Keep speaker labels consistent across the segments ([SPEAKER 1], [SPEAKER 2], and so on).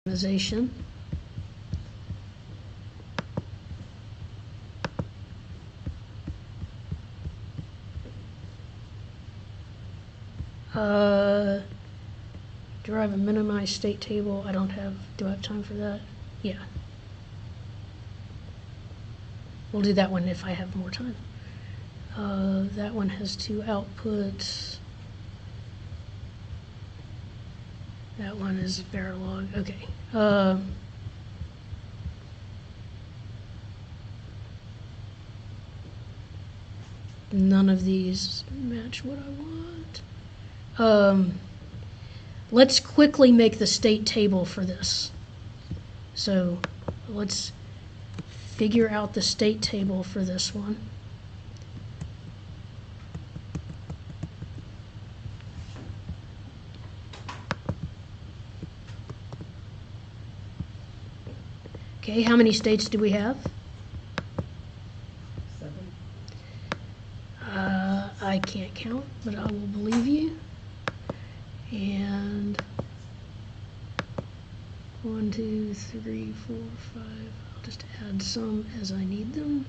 [SPEAKER 1] Minimization. Derive a minimized state table. Do I have time for that? Yeah. We'll do that one if I have more time. That one has two outputs. That one is Verilog. Okay. None of these match what I want. Let's quickly make the state table for this. So let's figure out the state table for this one. Okay, how many states do we have?
[SPEAKER 2] 7.
[SPEAKER 1] I can't count, but I will believe you. And 1, 2, 3, 4, 5. I'll just add some as I need them.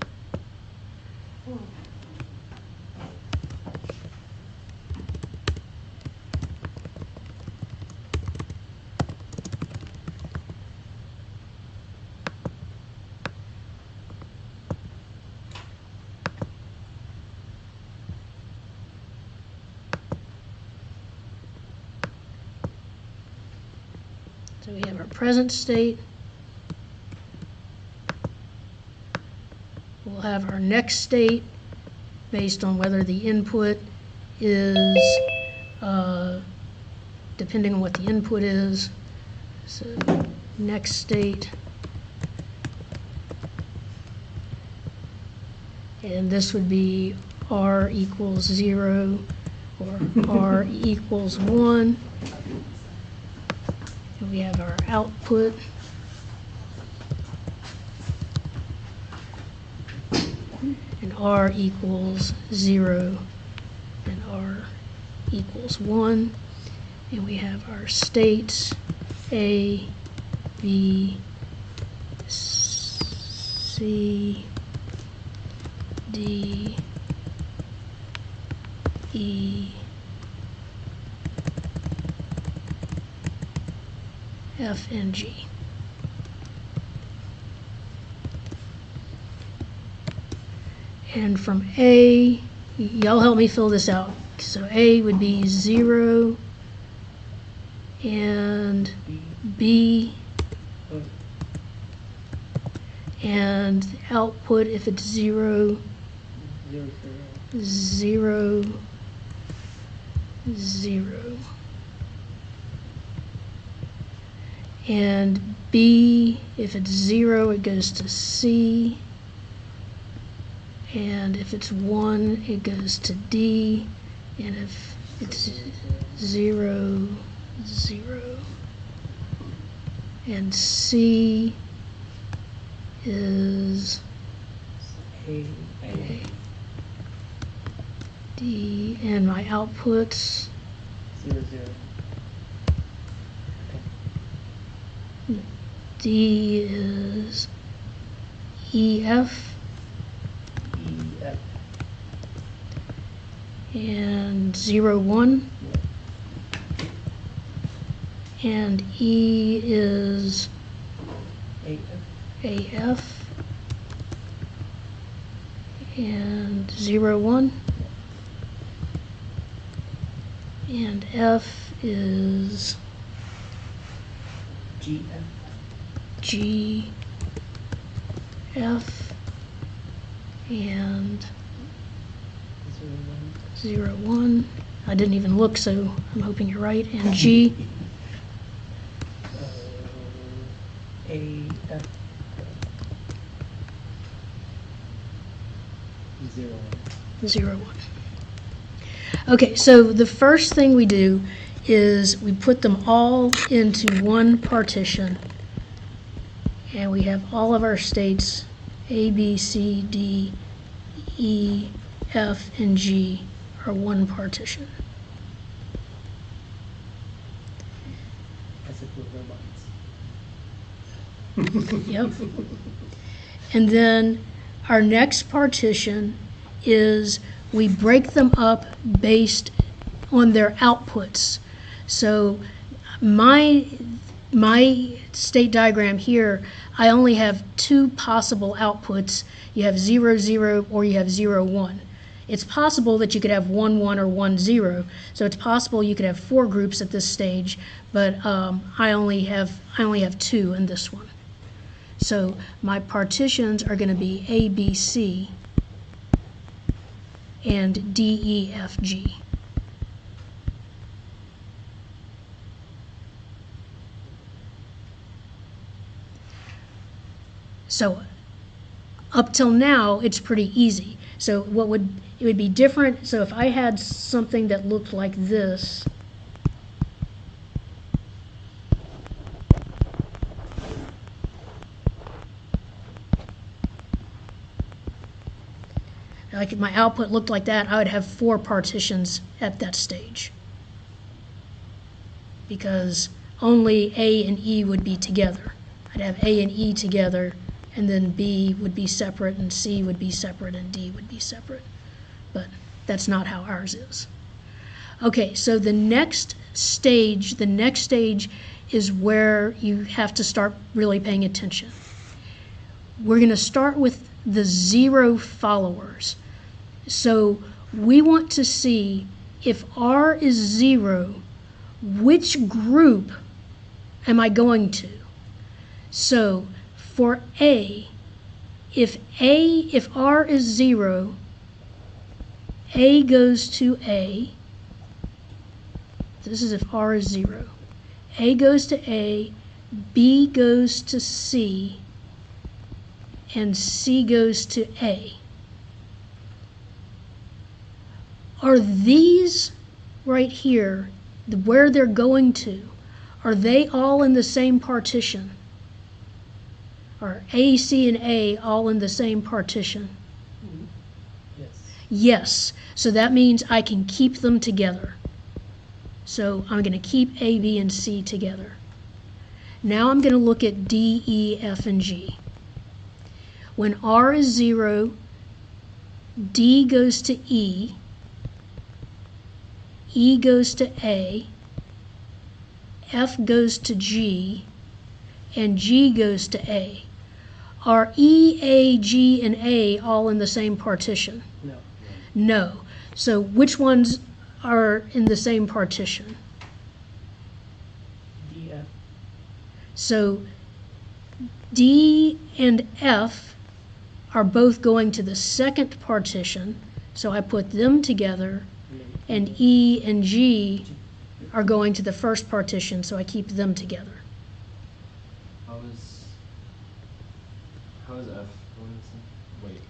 [SPEAKER 1] So we have our present state. We'll have our next state based on whether the input is, depending on what the input is. So next state. And this would be R equals 0 or R equals 1. And we have our output. And R equals 0 and R equals 1. And we have our states A, B, C, D, E, F, and G. And from A, y'all help me fill this out. So A would be 0, and B, and the output, if it's 0, 0, 0. And B, if it's 0, it goes to C. And if it's 1, it goes to D. And if it's 0, 0. And C is
[SPEAKER 2] A.
[SPEAKER 1] D. And my outputs
[SPEAKER 2] 0, 0.
[SPEAKER 1] D is EF.
[SPEAKER 2] EF.
[SPEAKER 1] And 0, 1. And E is
[SPEAKER 2] AF.
[SPEAKER 1] AF. And 0, 1. And F is
[SPEAKER 2] GF.
[SPEAKER 1] G, F, and 0, 1. I didn't even look, so I'm hoping you're right. And G.
[SPEAKER 2] AF. 0, 1.
[SPEAKER 1] 0, 1. Okay, so the first thing we do is we put them all into one partition. And we have all of our states, A, B, C, D, E, F, and G are one partition.
[SPEAKER 2] As if with robots.
[SPEAKER 1] Yep. And then our next partition is we break them up based on their outputs. So my state diagram here, I only have two possible outputs. You have 0, 0, or you have 0, 1. It's possible that you could have 1, 1, or 1, 0. So it's possible you could have 4 groups at this stage, but I only have 2 in this one. So my partitions are going to be A, B, C, and D, E, F, G. So up till now, it's pretty easy. So it would be different. So if I had something that looked like this, like if my output looked like that, I would have 4 partitions at that stage, because only A and E would be together. I'd have A and E together, and then B would be separate, and C would be separate, and D would be separate. But that's not how ours is. Okay, so the next stage is where you have to start really paying attention. We're going to start with the 0 followers. So we want to see if R is 0, which group am I going to? So for A, if R is 0, A goes to A. This is if R is 0. A goes to A, B goes to C, and C goes to A. Are these right here, where they're going to, are they all in the same partition? Are A, C, and A all in the same partition?
[SPEAKER 2] Yes.
[SPEAKER 1] Yes. So that means I can keep them together. So I'm going to keep A, B, and C together. Now I'm going to look at D, E, F, and G. When R is 0, D goes to E, E goes to A, F goes to G, and G goes to A. Are E, A, G, and A all in the same partition?
[SPEAKER 2] No.
[SPEAKER 1] No. So which ones are in the same partition?
[SPEAKER 2] D, F.
[SPEAKER 1] So D and F are both going to the second partition, so I put them together, and E and G are going to the first partition, so I keep them together.
[SPEAKER 3] How is F going to? Wait,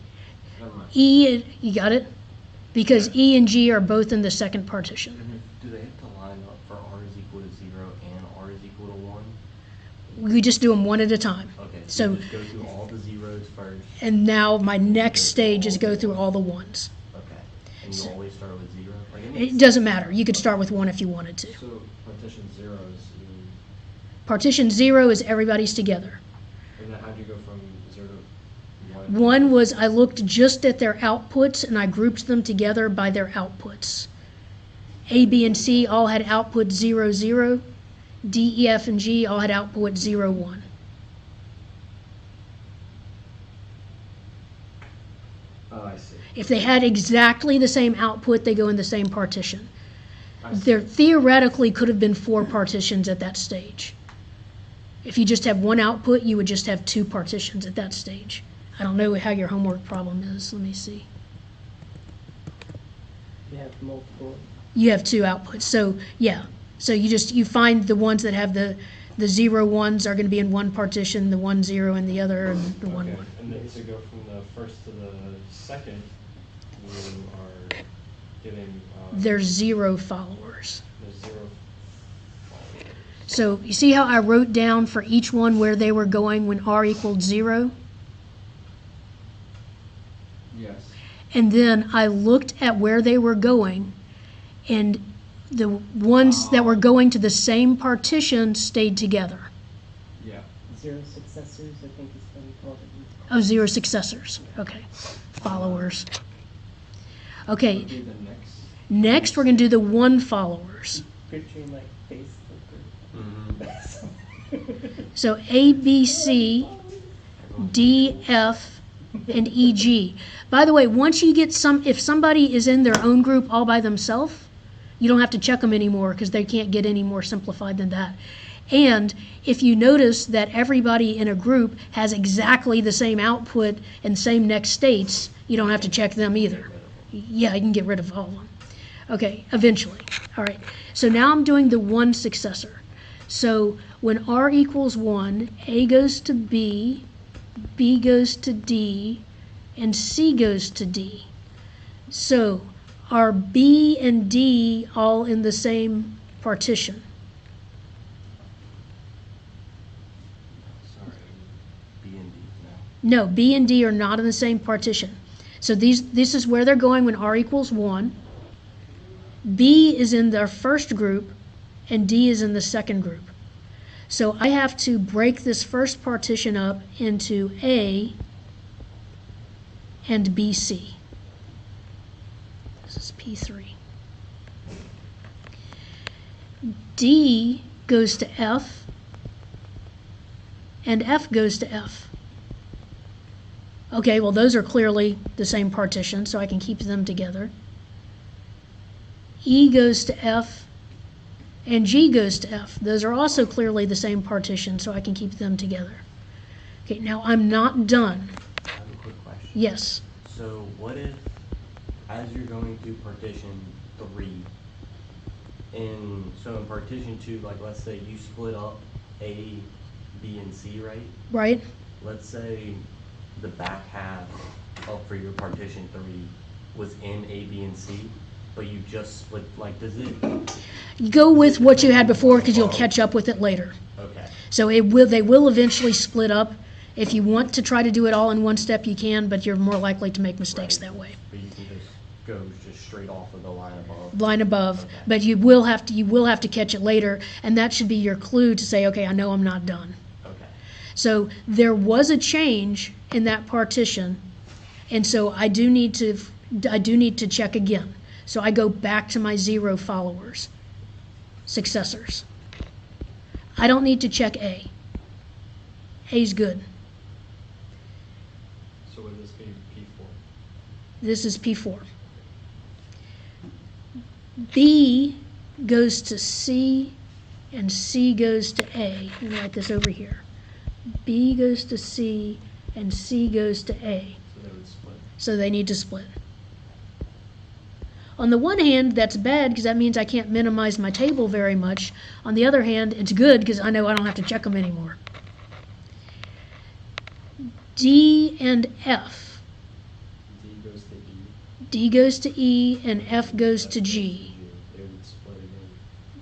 [SPEAKER 3] never mind.
[SPEAKER 1] E, you got it? Because E and G are both in the second partition.
[SPEAKER 3] Do they have to line up for R is equal to 0 and R is equal to 1?
[SPEAKER 1] We just do them one at a time.
[SPEAKER 3] Okay,
[SPEAKER 1] So-
[SPEAKER 3] you just go through all the zeros first.
[SPEAKER 1] And now my next stage is go through all the ones.
[SPEAKER 3] Okay, and you always start with 0? Like
[SPEAKER 1] It doesn't matter. You could start with 1 if you wanted to.
[SPEAKER 3] So partition 0 is,
[SPEAKER 1] Partition 0 is everybody's together.
[SPEAKER 3] and then how'd you go from 0 to 1?
[SPEAKER 1] One was I looked just at their outputs and I grouped them together by their outputs. A, B, and C all had output 0, 0. D, E, F, and G all had output 0, 1.
[SPEAKER 3] Oh, I see.
[SPEAKER 1] If they had exactly the same output, they go in the same partition.
[SPEAKER 3] I see.
[SPEAKER 1] There theoretically could have been 4 partitions at that stage. If you just have one output, you would just have 2 partitions at that stage. I don't know how your homework problem is. Let me see.
[SPEAKER 2] You have multiple.
[SPEAKER 1] You have 2 outputs. So yeah. So you find the ones that have the 0 ones are going to be in one partition, the 1 0 in the other, and the 1
[SPEAKER 4] Okay,
[SPEAKER 1] 1.
[SPEAKER 4] and then to go from the first to the second, you are getting,
[SPEAKER 1] They're 0 followers.
[SPEAKER 4] the 0 followers.
[SPEAKER 1] So you see how I wrote down for each one where they were going when R equaled 0?
[SPEAKER 3] Yes.
[SPEAKER 1] And then I looked at where they were going, and the ones that were going to the same partition stayed together.
[SPEAKER 3] Yeah.
[SPEAKER 2] Zero successors, I think is what he called it.
[SPEAKER 1] Oh, zero successors, okay. Followers. Okay,
[SPEAKER 4] Would be the next.
[SPEAKER 1] next we're gonna do the one followers.
[SPEAKER 2] Picturing like Facebook
[SPEAKER 3] Mm-hmm.
[SPEAKER 2] or.
[SPEAKER 1] So A, B, C, D, F, and E, G. By the way, once you get if somebody is in their own group all by themselves, you don't have to check them anymore because they can't get any more simplified than that. And if you notice that everybody in a group has exactly the same output and same next states, you don't have to check them either. Yeah, you can get rid of all of them. Okay, eventually. All right, so now I'm doing the one successor. So when R equals 1, A goes to B, B goes to D, and C goes to D. So are B and D all in the same partition?
[SPEAKER 3] Sorry. B and D now.
[SPEAKER 1] No, B and D are not in the same partition. So this is where they're going when R equals 1. B is in their first group, and D is in the second group. So I have to break this first partition up into A and BC. This is P3. D goes to F, and F goes to F. Okay, well, those are clearly the same partition, so I can keep them together. E goes to F, and G goes to F. Those are also clearly the same partition, so I can keep them together. Okay, now I'm not done.
[SPEAKER 3] I have a quick question.
[SPEAKER 1] Yes,
[SPEAKER 3] So what if, as you're going through partition 3, in partition 2, like let's say you split up A, B, and C, right?
[SPEAKER 1] right?
[SPEAKER 3] Let's say the back half of for your partition 3 was in A, B, and C, but you just split, like, does it?
[SPEAKER 1] Go with what you had before because you'll catch up with it later.
[SPEAKER 3] Okay.
[SPEAKER 1] So they will eventually split up. If you want to try to do it all in one step, you can, but you're more likely to make mistakes that way.
[SPEAKER 3] But you can just go straight off of the line above.
[SPEAKER 1] Line above,
[SPEAKER 3] Okay.
[SPEAKER 1] but you will have to catch it later, and that should be your clue to say, okay, I know I'm not done.
[SPEAKER 3] Okay.
[SPEAKER 1] So there was a change in that partition, and so I do need to check again. So I go back to my 0 followers, successors. I don't need to check A. A's good.
[SPEAKER 4] So would this be P4?
[SPEAKER 1] This is P4. B goes to C, and C goes to A. Let me write this over here. B goes to C, and C goes to A.
[SPEAKER 4] So they would split.
[SPEAKER 1] So they need to split. On the one hand, that's bad because that means I can't minimize my table very much. On the other hand, it's good because I know I don't have to check them anymore. D and F.
[SPEAKER 4] D goes to E.
[SPEAKER 1] D goes to E, and F goes to G.
[SPEAKER 4] They would split again.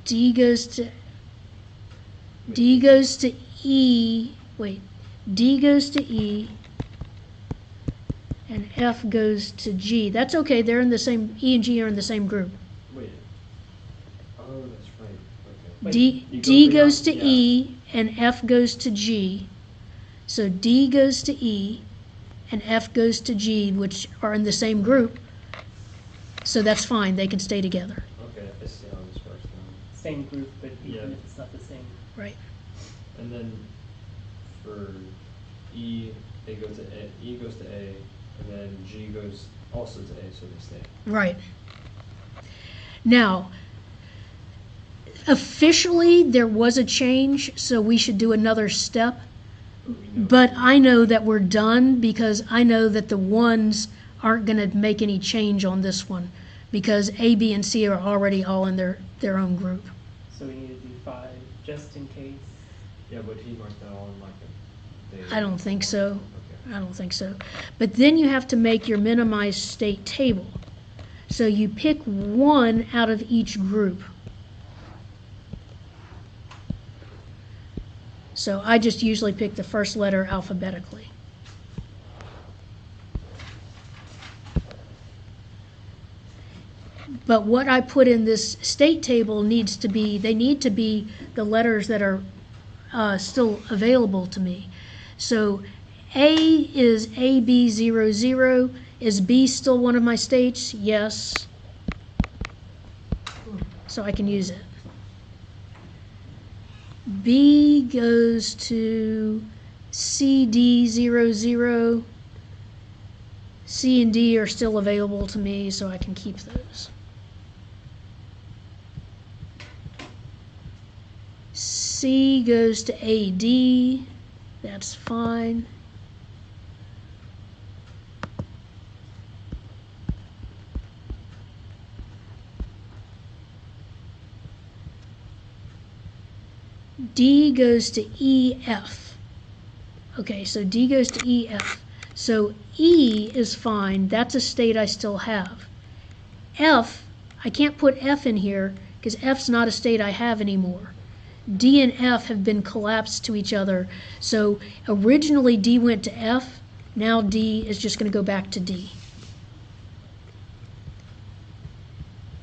[SPEAKER 1] D goes to E. Wait, D goes to E, and F goes to G. That's okay. They're in the same. E and G are in the same group.
[SPEAKER 4] Wait. Oh, that's right. Okay.
[SPEAKER 2] Wait,
[SPEAKER 1] D goes to
[SPEAKER 4] yeah.
[SPEAKER 1] E, and F goes to G. So D goes to E, and F goes to G, which are in the same group. So that's fine. They can stay together.
[SPEAKER 4] Okay, I see how this works now.
[SPEAKER 2] Same group, but
[SPEAKER 4] Yeah.
[SPEAKER 2] even if it's not the same.
[SPEAKER 1] Right.
[SPEAKER 4] And then for E, A goes to A, E goes to A, and then G goes also to A, so they stay.
[SPEAKER 1] Right. Now, officially, there was a change, so we should do another step.
[SPEAKER 4] But we know.
[SPEAKER 1] But I know that we're done because I know that the ones aren't going to make any change on this one because A, B, and C are already all in their own group.
[SPEAKER 2] So we need to do 5 just in case.
[SPEAKER 4] Yeah, but he marked that all in like a day.
[SPEAKER 1] I don't think so.
[SPEAKER 4] Okay.
[SPEAKER 1] I don't think so. But then you have to make your minimized state table. So you pick one out of each group. So I just usually pick the first letter alphabetically. But what I put in this state table needs to be, they need to be the letters that are still available to me. So A is AB00. Is B still one of my states? Yes. So I can use it. B goes to CD00. C and D are still available to me, so I can keep those. C goes to AD. That's fine. D goes to EF. Okay, so D goes to EF. So E is fine. That's a state I still have. F, I can't put F in here because F's not a state I have anymore. D and F have been collapsed to each other. So originally D went to F. Now D is just going to go back to D.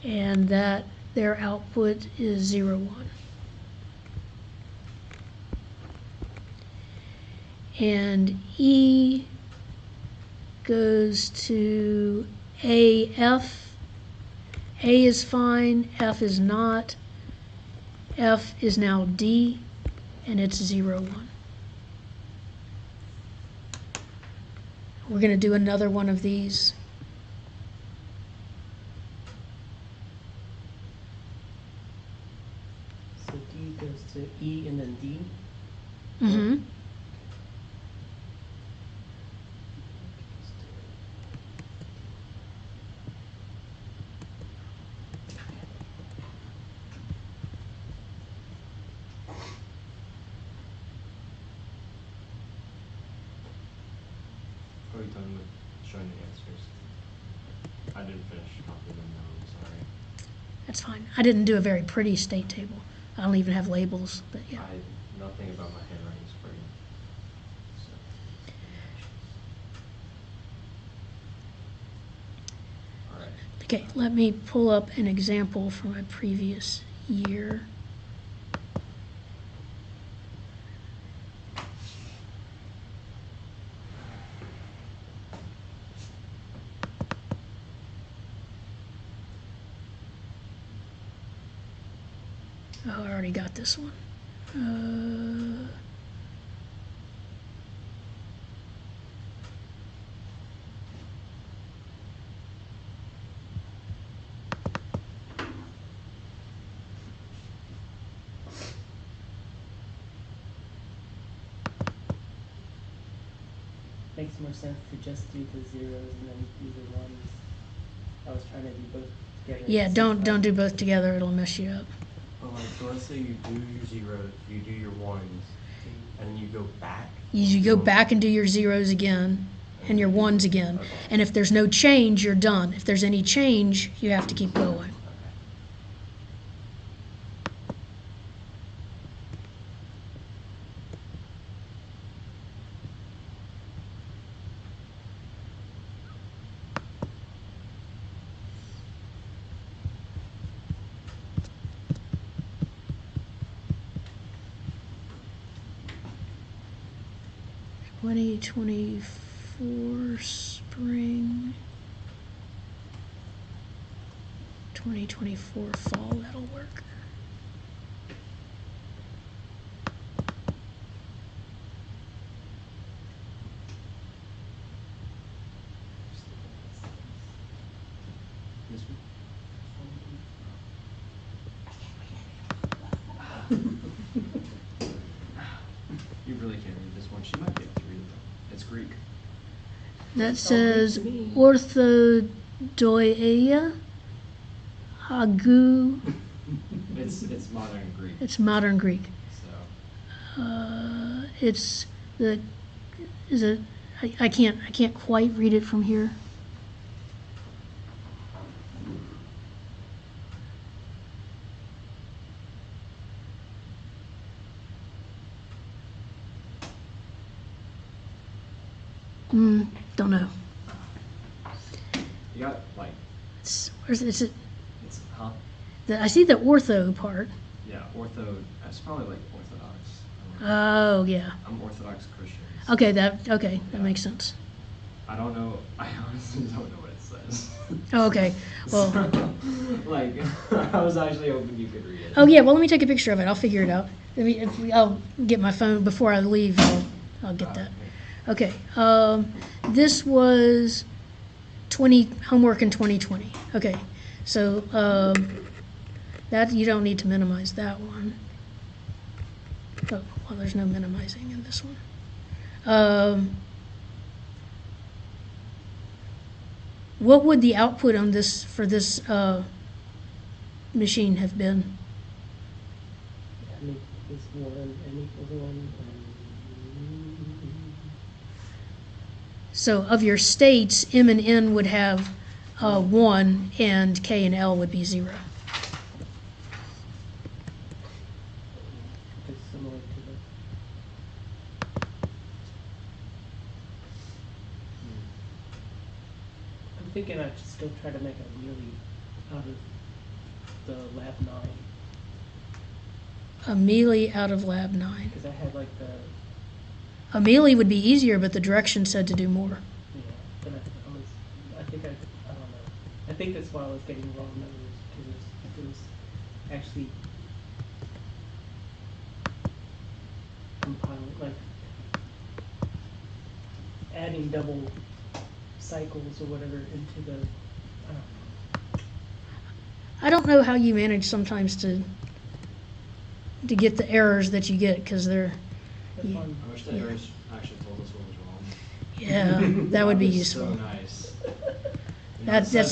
[SPEAKER 1] And that their output is 0, 1. And E goes to AF. A is fine, F is not. F is now D, and it's 0, 1. We're going to do another one of these.
[SPEAKER 2] So D goes to E and then D.
[SPEAKER 1] Mm-hmm.
[SPEAKER 4] Are you done with showing the answers? I didn't finish copying them now, I'm sorry.
[SPEAKER 1] That's fine. I didn't do a very pretty state table. I don't even have labels, but yeah.
[SPEAKER 4] Nothing about my handwriting is pretty. So. Alright.
[SPEAKER 1] Okay, let me pull up an example from a previous year. Oh, I already got this one.
[SPEAKER 2] Makes more sense to just do the zeros and then do the ones. I was trying to do both together.
[SPEAKER 1] Yeah,
[SPEAKER 2] at the
[SPEAKER 1] don't
[SPEAKER 2] same
[SPEAKER 1] don't
[SPEAKER 2] time.
[SPEAKER 1] do both together. It'll mess you up.
[SPEAKER 3] But like, so let's say you do your zeros, you do your ones, and then you go back.
[SPEAKER 1] You go back and do your zeros again and your ones again.
[SPEAKER 3] Okay.
[SPEAKER 1] And if there's no change, you're done. If there's any change, you have to keep going.
[SPEAKER 3] Okay.
[SPEAKER 1] Twenty 24 spring. 2024 fall, that'll work.
[SPEAKER 4] This one? You really can't read this one. She might be able to read it though. It's Greek.
[SPEAKER 1] That
[SPEAKER 2] It's all Greek
[SPEAKER 1] says
[SPEAKER 2] to me.
[SPEAKER 1] orthodoia, hagu.
[SPEAKER 4] It's modern Greek.
[SPEAKER 1] It's modern Greek.
[SPEAKER 4] So
[SPEAKER 1] It's the, is it, I can't quite read it from here. Don't know.
[SPEAKER 4] you got like
[SPEAKER 1] Where's it?
[SPEAKER 4] it's huh?
[SPEAKER 1] I see the ortho part.
[SPEAKER 4] Yeah, ortho. It's probably like orthodox. I don't
[SPEAKER 1] Oh, yeah.
[SPEAKER 4] I'm Orthodox Christian.
[SPEAKER 1] Okay, that makes sense.
[SPEAKER 4] I don't know. I honestly don't know what it says.
[SPEAKER 1] Oh, okay. Well,
[SPEAKER 4] Like, I was actually hoping you could read it.
[SPEAKER 1] oh yeah. Well, let me take a picture of it. I'll figure it out. I'll get my phone before I leave. I'll get that. Okay. This was homework in 2020. Okay. So that you don't need to minimize that one. Oh, well, there's no minimizing in this one. What would the output on this for this machine have been?
[SPEAKER 2] N equals 1, N equals 1, and
[SPEAKER 1] So of your states, M and N would have 1, and K and L would be 0.
[SPEAKER 2] it's similar to the. I'm thinking I should still try to make a really out of the lab 9,
[SPEAKER 1] A mealy out of lab 9.
[SPEAKER 2] because I had like the,
[SPEAKER 1] A mealy would be easier, but the direction said to do more.
[SPEAKER 2] yeah, but I think I don't know. I think that's why I was getting wrong numbers, because it was actually compiling, like adding double cycles or whatever into the, I don't know.
[SPEAKER 1] I don't know how you manage sometimes to get the errors that you get, because they're,
[SPEAKER 2] That's
[SPEAKER 1] Yeah.
[SPEAKER 2] fun.
[SPEAKER 4] I wish the errors actually told us what was wrong.
[SPEAKER 1] yeah, that would be
[SPEAKER 4] was
[SPEAKER 1] useful.
[SPEAKER 4] So nice.
[SPEAKER 1] That's
[SPEAKER 4] No.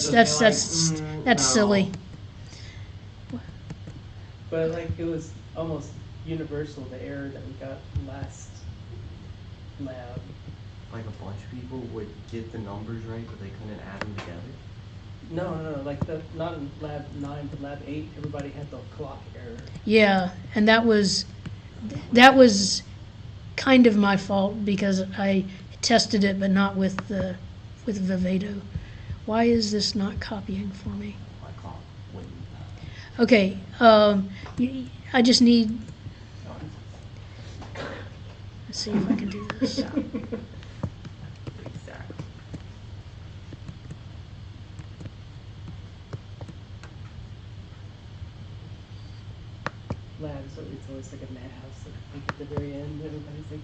[SPEAKER 1] silly.
[SPEAKER 2] But like it was almost universal, the error that we got last lab.
[SPEAKER 3] Like a bunch of people would get the numbers right, but they couldn't add them together.
[SPEAKER 2] No, like not in lab 9, but lab 8, everybody had the clock error.
[SPEAKER 1] Yeah, and that was kind of my fault, because I tested it, but not with Vivato. Why is this not copying for me?
[SPEAKER 3] My clock wouldn't.
[SPEAKER 1] Okay, I just need. Let's see if I can do this.
[SPEAKER 3] Exactly.
[SPEAKER 2] Lab, so it's always like a madhouse. Like at the very end, everybody's like,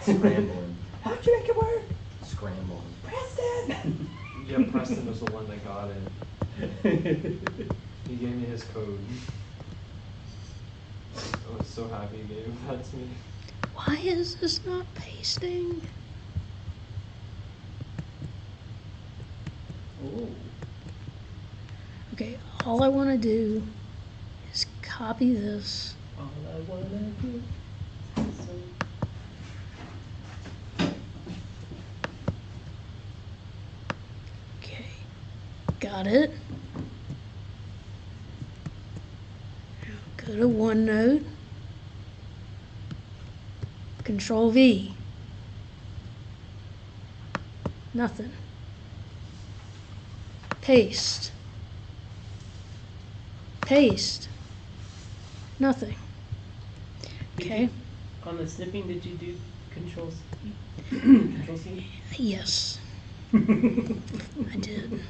[SPEAKER 3] Scrambling.
[SPEAKER 2] how'd you make it work?
[SPEAKER 3] Scrambling.
[SPEAKER 2] Preston!
[SPEAKER 4] Yeah, Preston was the one that got it. He gave me his code. I was so happy he gave that to me.
[SPEAKER 1] Why is this not pasting?
[SPEAKER 2] Oh.
[SPEAKER 1] Okay, all I want to do is copy this.
[SPEAKER 2] All I wanna do is so.
[SPEAKER 1] Okay, got it. Now go to OneNote. Control V. Nothing. Paste. Paste. Nothing. Okay.
[SPEAKER 2] On the snipping, did you do Control C? Control C?
[SPEAKER 1] Yes, I did.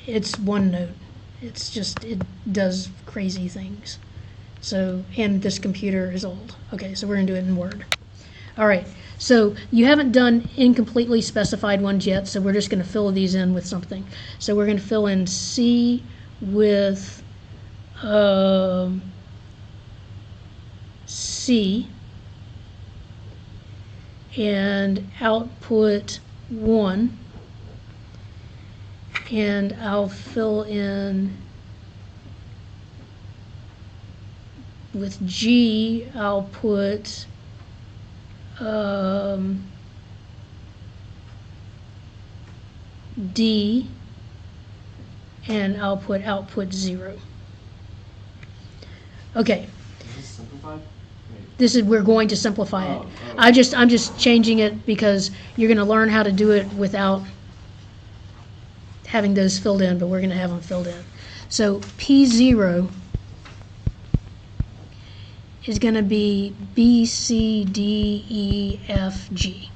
[SPEAKER 1] It's OneNote. It's just, it does crazy things. So, and this computer is old. Okay, so we're gonna do it in Word. All right, so you haven't done incompletely specified ones yet, so we're just gonna fill these in with something. So we're gonna fill in C with, C, and output 1, and I'll fill in with G, I'll put D, and I'll put output 0. Okay,
[SPEAKER 4] Is this simplified? Wait.
[SPEAKER 1] this is, we're going to simplify it.
[SPEAKER 4] Oh.
[SPEAKER 1] I'm just changing it because you're gonna learn how to do it without having those filled in, but we're gonna have them filled in. So P0 is going to be B, C, D, E, F, G.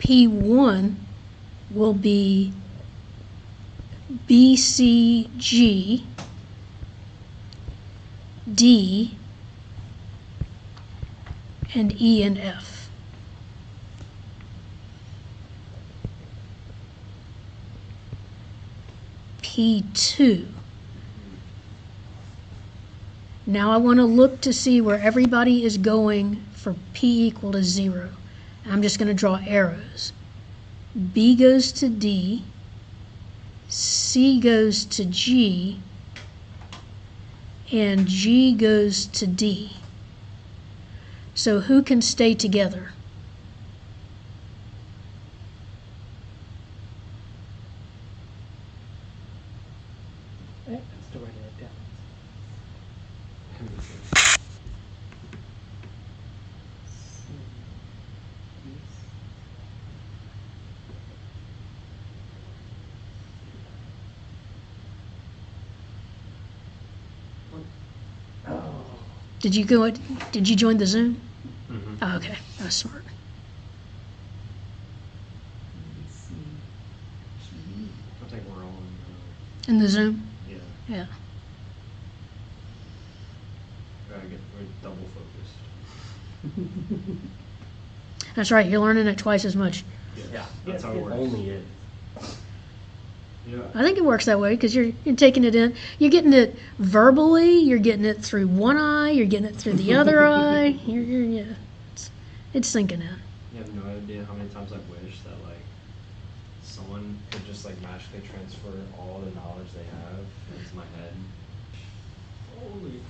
[SPEAKER 1] P1 will be B, C, G, D, and E and F. P2. Now I want to look to see where everybody is going for P equal to 0. I'm just going to draw arrows. B goes to D, C goes to G, and G goes to D. So who can stay together?
[SPEAKER 2] I'm still writing it down. Oh.
[SPEAKER 1] Did you join the Zoom?
[SPEAKER 3] Mhm.
[SPEAKER 1] Oh, okay, that's smart.
[SPEAKER 4] I think we're all
[SPEAKER 1] In the Zoom?
[SPEAKER 4] yeah.
[SPEAKER 1] Yeah.
[SPEAKER 4] We're double focused.
[SPEAKER 1] That's right, you're learning it twice as much.
[SPEAKER 3] Yeah,
[SPEAKER 4] That's how it
[SPEAKER 2] Yeah.
[SPEAKER 4] works.
[SPEAKER 3] only it.
[SPEAKER 4] Yeah.
[SPEAKER 1] I think it works that way because you're taking it in. You're getting it verbally. You're getting it through one eye. You're getting it through the other eye. Yeah, it's sinking in.
[SPEAKER 4] You have no idea how many times I've wished that like someone could just like magically transfer all the knowledge they have into my head. Holy.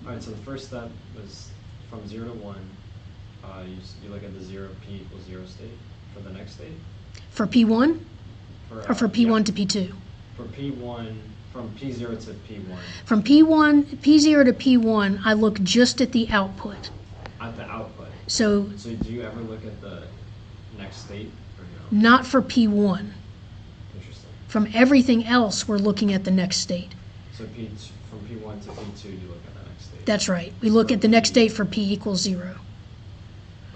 [SPEAKER 4] All right, so the first step was from 0 to 1. You look at the 0 P equals 0 state for the next state.
[SPEAKER 1] For P1 or for P1
[SPEAKER 4] yeah,
[SPEAKER 1] to P2?
[SPEAKER 4] for P1 from P0 to P1
[SPEAKER 1] From P0 to P1, I look just at the output.
[SPEAKER 4] at the output.
[SPEAKER 1] So
[SPEAKER 4] So do you ever look at the next state or no?
[SPEAKER 1] not for P1.
[SPEAKER 4] Interesting.
[SPEAKER 1] From everything else, we're looking at the next state.
[SPEAKER 4] So from P1 to P2, you look at the next state.
[SPEAKER 1] That's right. We look at the next state for P equals 0.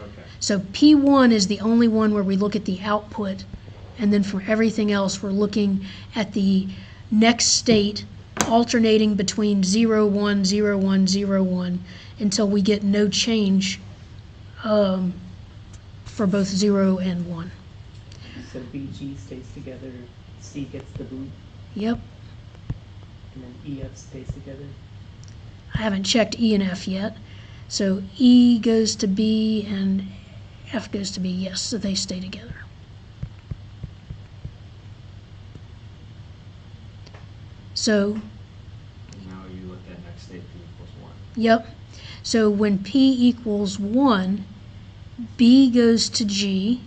[SPEAKER 4] Okay.
[SPEAKER 1] So P1 is the only one where we look at the output, and then for everything else, we're looking at the next state alternating between 0, 1, 0, 1, 0, 1 until we get no change for both 0 and 1.
[SPEAKER 2] So BG stays together, C gets the boot,
[SPEAKER 1] Yep.
[SPEAKER 2] and then EF stays together.
[SPEAKER 1] I haven't checked E and F yet. So E goes to B and F goes to B. Yes, so they stay together. So,
[SPEAKER 4] And now you look at next state P equals 1.
[SPEAKER 1] yep. So when P equals 1, B goes to G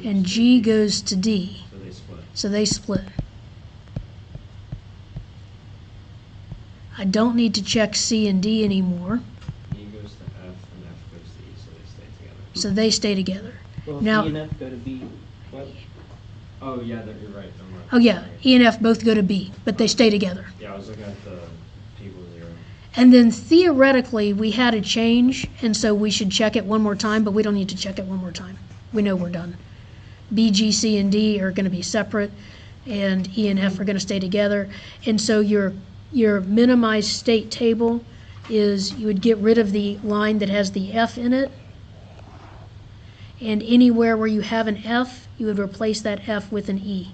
[SPEAKER 1] and G goes to D.
[SPEAKER 4] So they split.
[SPEAKER 1] So they split. I don't need to check C and D anymore,
[SPEAKER 4] E goes to F and F goes to E, so they stay together.
[SPEAKER 1] so they stay together.
[SPEAKER 2] Well, if
[SPEAKER 1] Now-
[SPEAKER 2] E and F go to B, what?
[SPEAKER 4] Oh yeah, you're right. I'm right.
[SPEAKER 1] Oh yeah,
[SPEAKER 4] Sorry.
[SPEAKER 1] E and F both go to B, but they stay together.
[SPEAKER 4] Yeah, I was looking at the P equals 0.
[SPEAKER 1] And then theoretically, we had a change, and so we should check it one more time, but we don't need to check it one more time. We know we're done. B, G, C, and D are going to be separate, and E and F are going to stay together. And so your minimized state table is you would get rid of the line that has the F in it, and anywhere where you have an F, you would replace that F with an E.